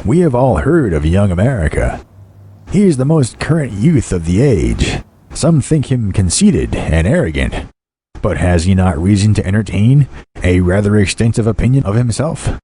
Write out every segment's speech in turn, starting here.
We have all heard of young America. He is the most current youth of the age. Some think him conceited and arrogant. But has he not reason to entertain a rather extensive opinion of himself?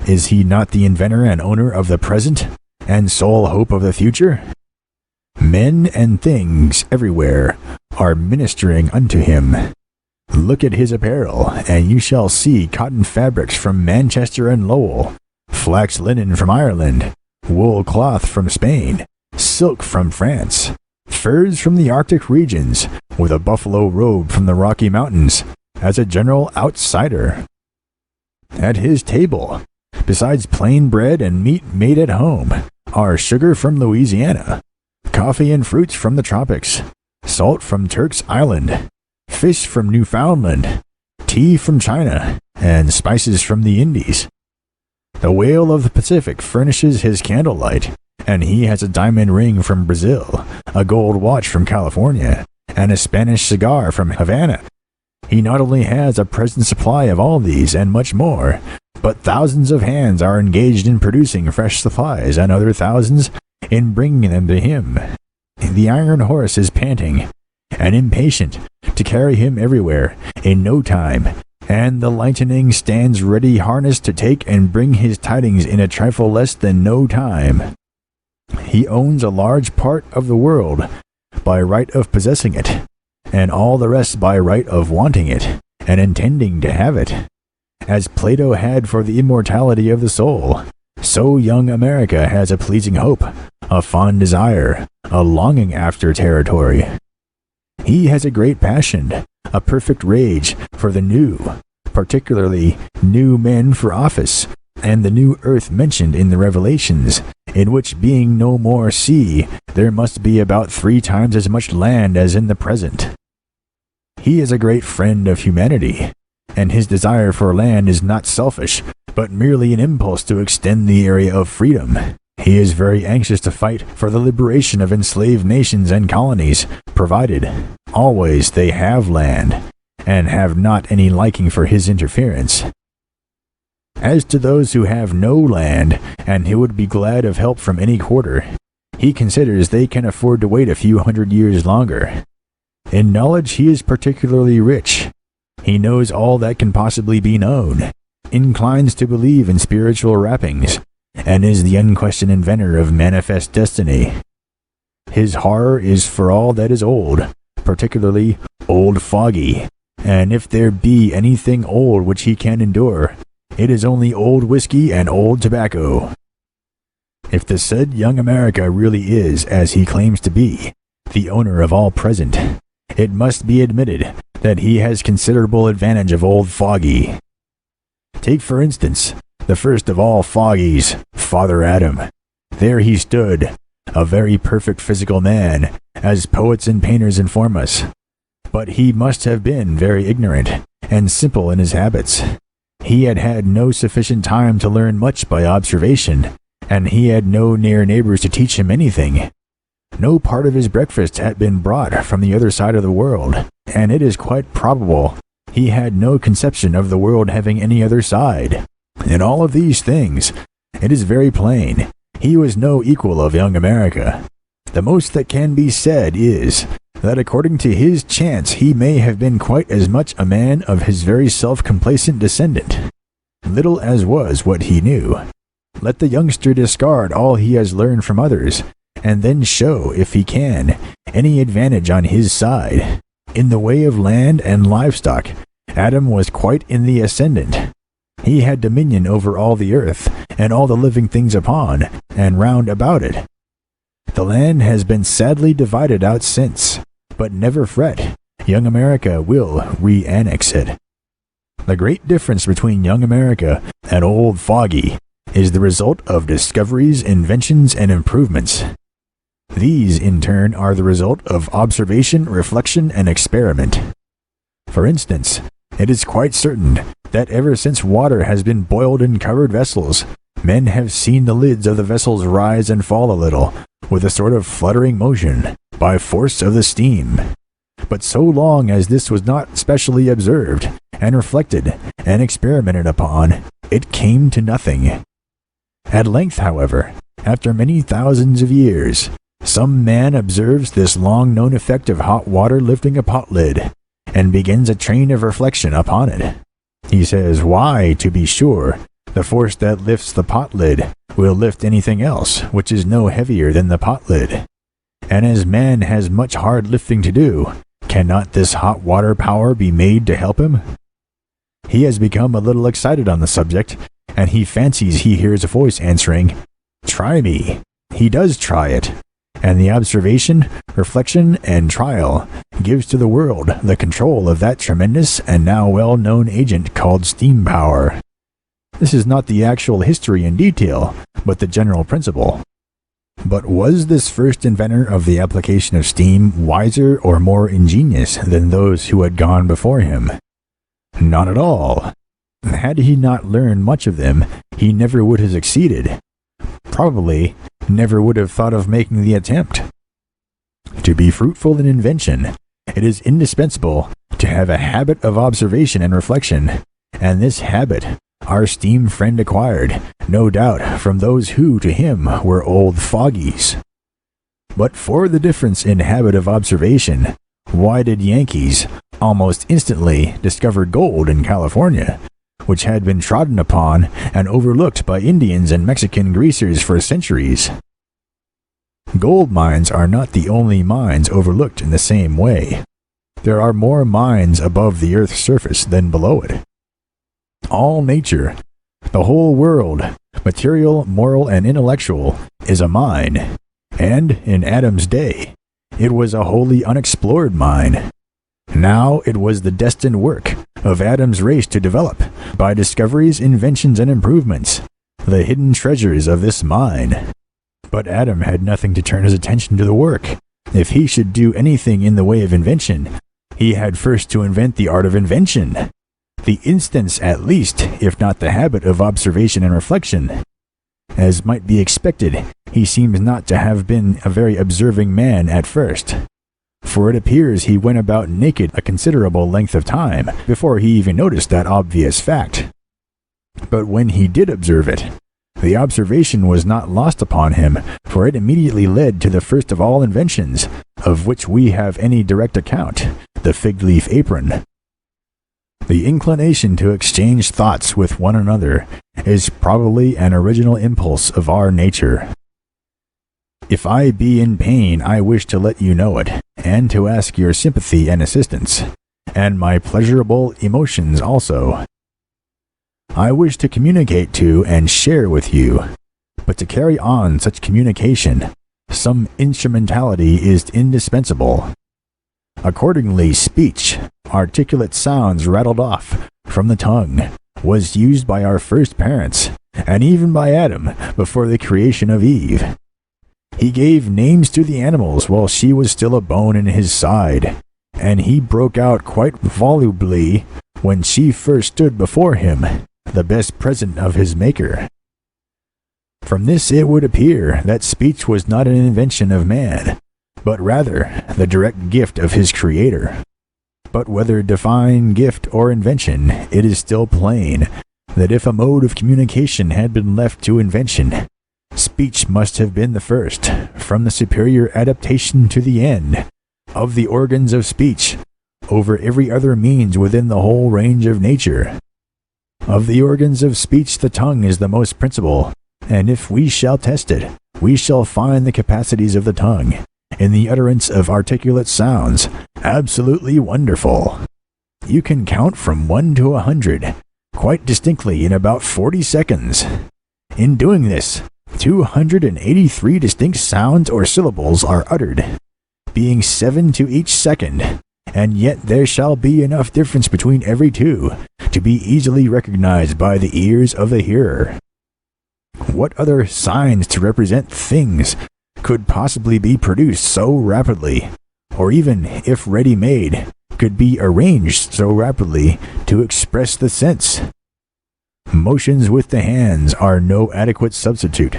Is he not the inventor and owner of the present, and sole hope of the future? Men and things everywhere are ministering unto him. Look at his apparel, and you shall see cotton fabrics from Manchester and Lowell, flax linen from Ireland, wool cloth from Spain, silk from France, furs from the Arctic regions, with a buffalo robe from the Rocky Mountains, as a general outsider. At his table, besides plain bread and meat made at home, are sugar from Louisiana, coffee and fruits from the tropics, salt from Turk's Island, fish from Newfoundland, tea from China, and spices from the Indies. The whale of the Pacific furnishes his candlelight, and he has a diamond ring from Brazil, a gold watch from California, and a Spanish cigar from Havana. He not only has a present supply of all these and much more, but thousands of hands are engaged in producing fresh supplies, and other thousands in bringing them to him. The iron horse is panting and impatient to carry him everywhere in no time, and the lightning stands ready harnessed to take and bring his tidings in a trifle less than no time. He owns a large part of the world by right of possessing it, and all the rest by right of wanting it, and intending to have it. As Plato had for the immortality of the soul, so young America has a pleasing hope, a fond desire, a longing after territory. He has a great passion, a perfect rage for the new, particularly new men for office, and the new earth mentioned in the Revelations, in which being no more sea, there must be about 3 times as much land as in the present. He is a great friend of humanity, and his desire for land is not selfish, but merely an impulse to extend the area of freedom. He is very anxious to fight for the liberation of enslaved nations and colonies, provided always they have land, and have not any liking for his interference. As to those who have no land, and who would be glad of help from any quarter, he considers they can afford to wait a few hundred years longer. In knowledge he is particularly rich. He knows all that can possibly be known, inclines to believe in spiritual wrappings, and is the unquestioned inventor of manifest destiny. His horror is for all that is old, particularly old foggy, and if there be anything old which he can endure, it is only old whiskey and old tobacco. If the said young America really is, as he claims to be, the owner of all present, it must be admitted that he has considerable advantage of old foggy. Take, for instance, the first of all foggies, Father Adam. There he stood, a very perfect physical man, as poets and painters inform us. But he must have been very ignorant and simple in his habits. He had had no sufficient time to learn much by observation, and he had no near neighbors to teach him anything. No part of his breakfast had been brought from the other side of the world, and it is quite probable he had no conception of the world having any other side. In all of these things, it is very plain, he was no equal of young America. The most that can be said is, that according to his chance he may have been quite as much a man of his very self-complacent descendant, little as was what he knew. Let the youngster discard all he has learned from others, and then show, if he can, any advantage on his side. In the way of land and livestock, Adam was quite in the ascendant. He had dominion over all the earth, and all the living things upon, and round about it. The land has been sadly divided out since, but never fret, young America will re-annex it. The great difference between young America and old Foggy is the result of discoveries, inventions, and improvements. These, in turn, are the result of observation, reflection, and experiment. For instance, it is quite certain that ever since water has been boiled in covered vessels, men have seen the lids of the vessels rise and fall a little, with a sort of fluttering motion, by force of the steam. But so long as this was not specially observed, and reflected, and experimented upon, it came to nothing. At length, however, after many thousands of years, some man observes this long-known effect of hot water lifting a pot lid, and begins a train of reflection upon it. He says, why, to be sure, the force that lifts the pot lid will lift anything else which is no heavier than the pot lid. And as man has much hard lifting to do, cannot this hot water power be made to help him? He has become a little excited on the subject, and he fancies he hears a voice answering, "Try me." He does try it, and the observation, reflection, and trial gives to the world the control of that tremendous and now well-known agent called steam power. This is not the actual history in detail, but the general principle. But was this first inventor of the application of steam wiser or more ingenious than those who had gone before him? Not at all. Had he not learned much of them, he never would have succeeded. Probably never would have thought of making the attempt. To be fruitful in invention, it is indispensable to have a habit of observation and reflection, and this habit our steam friend acquired, no doubt, from those who, to him, were old fogies. But for the difference in habit of observation, why did Yankees almost instantly discover gold in California, which had been trodden upon and overlooked by Indians and Mexican greasers for centuries? Gold mines are not the only mines overlooked in the same way. There are more mines above the earth's surface than below it. All nature, the whole world, material, moral, and intellectual, is a mine, and in Adam's day, it was a wholly unexplored mine. Now it was the destined work of Adam's race to develop, by discoveries, inventions, and improvements, the hidden treasures of this mine. But Adam had nothing to turn his attention to the work. If he should do anything in the way of invention, he had first to invent the art of invention. The instance, at least, if not the habit of observation and reflection. As might be expected, he seems not to have been a very observing man at first, for it appears he went about naked a considerable length of time before he even noticed that obvious fact. But when he did observe it, the observation was not lost upon him, for it immediately led to the first of all inventions, of which we have any direct account, the fig-leaf apron. The inclination to exchange thoughts with one another is probably an original impulse of our nature. If I be in pain, I wish to let you know it, and to ask your sympathy and assistance, and my pleasurable emotions also. I wish to communicate to and share with you, but to carry on such communication, some instrumentality is indispensable. Accordingly, speech, articulate sounds rattled off from the tongue, was used by our first parents, and even by Adam before the creation of Eve. He gave names to the animals while she was still a bone in his side, and he broke out quite volubly when she first stood before him, the best present of his Maker. From this it would appear that speech was not an invention of man, but rather the direct gift of his Creator. But whether divine gift or invention, it is still plain that if a mode of communication had been left to invention, speech must have been the first, from the superior adaptation to the end of the organs of speech, over every other means within the whole range of nature. Of the organs of speech the tongue is the most principal, and if we shall test it, we shall find the capacities of the tongue, in the utterance of articulate sounds, absolutely wonderful. You can count from 1 to 100, quite distinctly in about 40 seconds. In doing this, 283 distinct sounds or syllables are uttered, being 7 to each second, and yet there shall be enough difference between every two to be easily recognized by the ears of the hearer. What other signs to represent things could possibly be produced so rapidly, or even, if ready-made, could be arranged so rapidly to express the sense? Motions with the hands are no adequate substitute.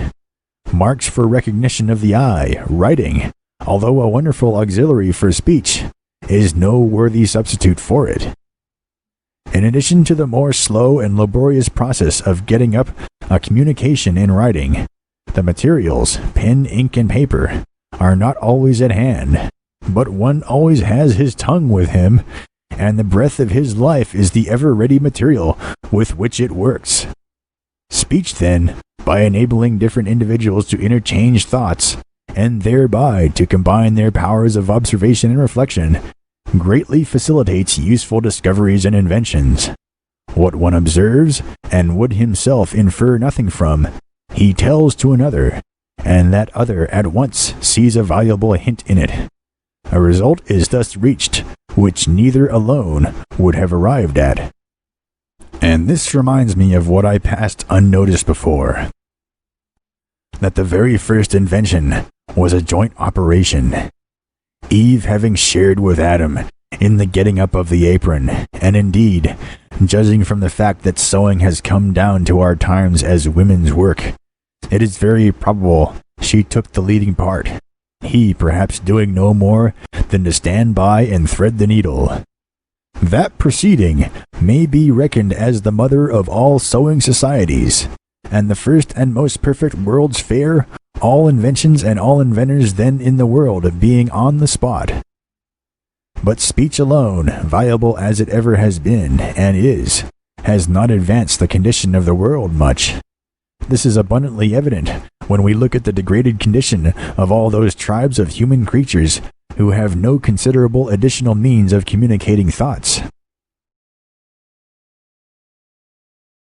Marks for recognition of the eye, writing, although a wonderful auxiliary for speech, is no worthy substitute for it. In addition to the more slow and laborious process of getting up a communication in writing, the materials, pen, ink, and paper, are not always at hand, but one always has his tongue with him, and the breath of his life is the ever-ready material with which it works. Speech, then, by enabling different individuals to interchange thoughts, and thereby to combine their powers of observation and reflection, greatly facilitates useful discoveries and inventions. What one observes, and would himself infer nothing from, he tells to another, and that other at once sees a valuable hint in it. A result is thus reached, which neither alone would have arrived at. And this reminds me of what I passed unnoticed before. That the very first invention was a joint operation. Eve having shared with Adam in the getting up of the apron, and indeed, judging from the fact that sewing has come down to our times as women's work, it is very probable she took the leading part, he perhaps doing no more than to stand by and thread the needle. That proceeding may be reckoned as the mother of all sewing societies, and the first and most perfect World's Fair, all inventions and all inventors then in the world being on the spot. But speech alone, viable as it ever has been, and is, has not advanced the condition of the world much. This is abundantly evident when we look at the degraded condition of all those tribes of human creatures who have no considerable additional means of communicating thoughts.